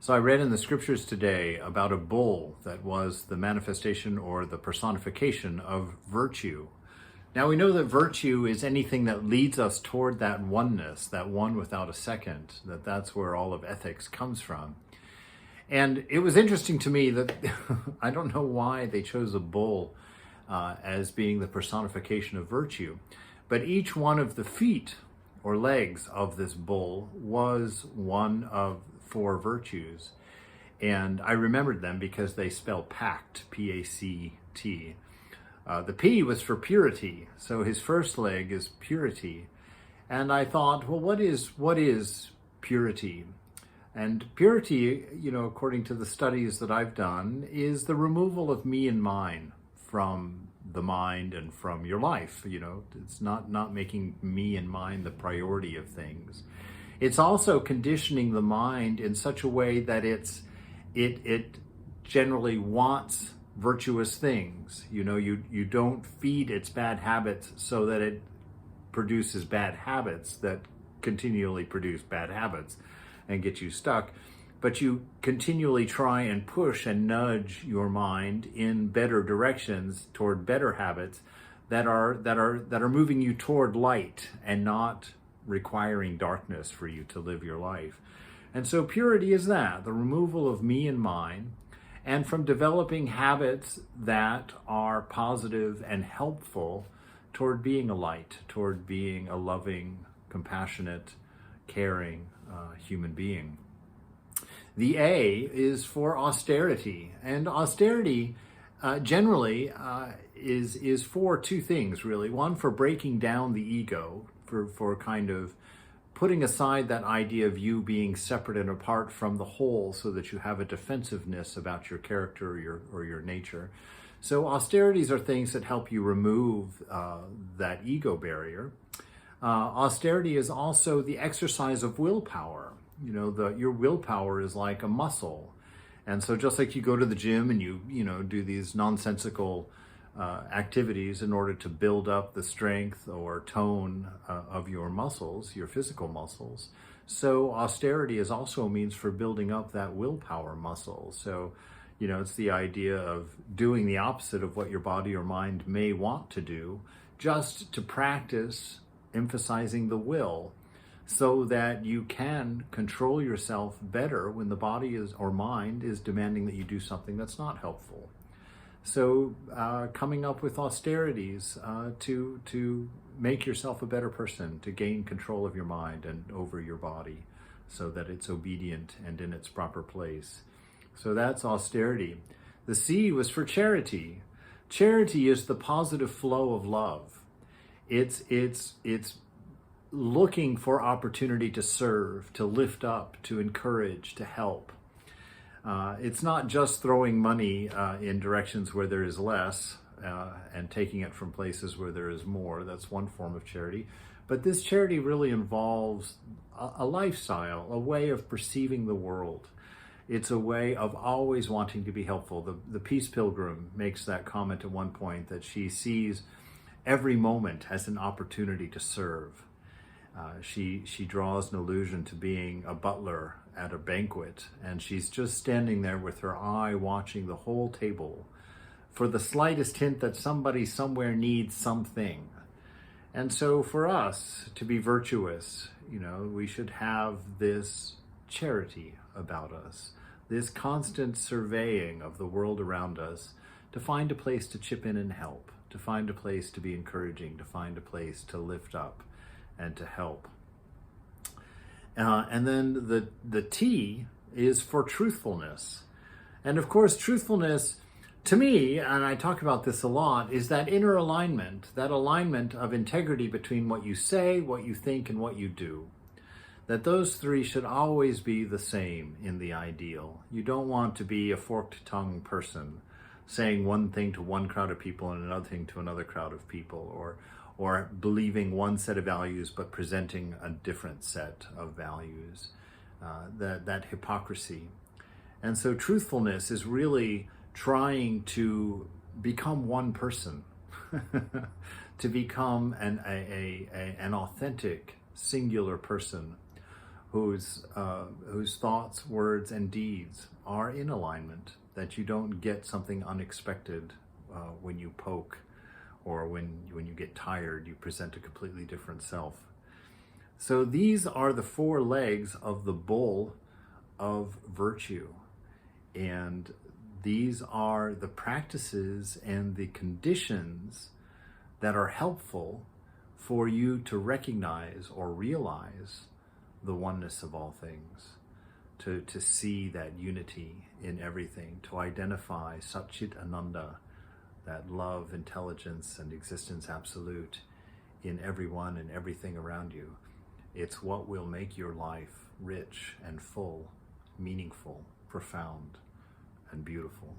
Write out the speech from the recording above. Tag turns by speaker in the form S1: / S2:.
S1: So I read in the scriptures today about a bull that was the manifestation or the personification of virtue. Now we know that virtue is anything that leads us toward that oneness, that one without a second, that's where all of ethics comes from. And it was interesting to me that I don't know why they chose a bull as being the personification of virtue, but each one of the feet or legs of this bull was one of 4 virtues. And I remembered them because they spell pact, P-A-C-T. The P was for purity, so his first leg is purity. And I thought, well, what is purity? And purity, according to the studies that I've done, is the removal of me and mine from the mind and from your life. It's not making me and mine the priority of things. It's also conditioning the mind in such a way that it generally wants virtuous things. You don't feed its bad habits so that it produces bad habits that continually produce bad habits and get you stuck, but you continually try and push and nudge your mind in better directions toward better habits that are moving you toward light and not requiring darkness for you to live your life. And so purity is that, the removal of me and mine, and from developing habits that are positive and helpful toward being a light, toward being a loving, compassionate, caring human being. The A is for austerity, and austerity generally is for 2 things, really. One, for breaking down the ego, for kind of putting aside that idea of you being separate and apart from the whole so that you have a defensiveness about your character or your nature. So austerities are things that help you remove that ego barrier. Austerity is also the exercise of willpower. Your willpower is like a muscle. And so just like you go to the gym and you do these nonsensical activities in order to build up the strength or tone of your muscles, your physical muscles, so austerity is also a means for building up that willpower muscle. So, it's the idea of doing the opposite of what your body or mind may want to do, just to practice emphasizing the will so that you can control yourself better when the body or mind is demanding that you do something that's not helpful. So coming up with austerities to make yourself a better person, to gain control of your mind and over your body so that it's obedient and in its proper place. So that's austerity. The C was for charity. Charity is the positive flow of love. It's looking for opportunity to serve, to lift up, to encourage, to help. It's not just throwing money in directions where there is less and taking it from places where there is more. That's one form of charity. But this charity really involves a lifestyle, a way of perceiving the world. It's a way of always wanting to be helpful. The Peace Pilgrim makes that comment at one point that she sees every moment as an opportunity to serve. She draws an allusion to being a butler at a banquet, and she's just standing there with her eye watching the whole table for the slightest hint that somebody somewhere needs something. And so for us to be virtuous, we should have this charity about us, this constant surveying of the world around us to find a place to chip in and help, to find a place to be encouraging, to find a place to lift up and to help. And then the T is for truthfulness. And of course, truthfulness, to me, and I talk about this a lot, is that inner alignment, that alignment of integrity between what you say, what you think, and what you do. That those 3 should always be the same in the ideal. You don't want to be a forked tongue person, saying one thing to one crowd of people and another thing to another crowd of people, or believing one set of values but presenting a different set of values, that hypocrisy. And so truthfulness is really trying to become one person, to become an authentic, singular person whose thoughts, words, and deeds are in alignment, that you don't get something unexpected when you poke, or when you get tired, you present a completely different self. So these are the four legs of the bull of virtue. And these are the practices and the conditions that are helpful for you to recognize or realize the oneness of all things, to see that unity in everything, to identify Satchit Ananda, that love, intelligence, and existence absolute in everyone and everything around you. It's what will make your life rich and full, meaningful, profound, and beautiful.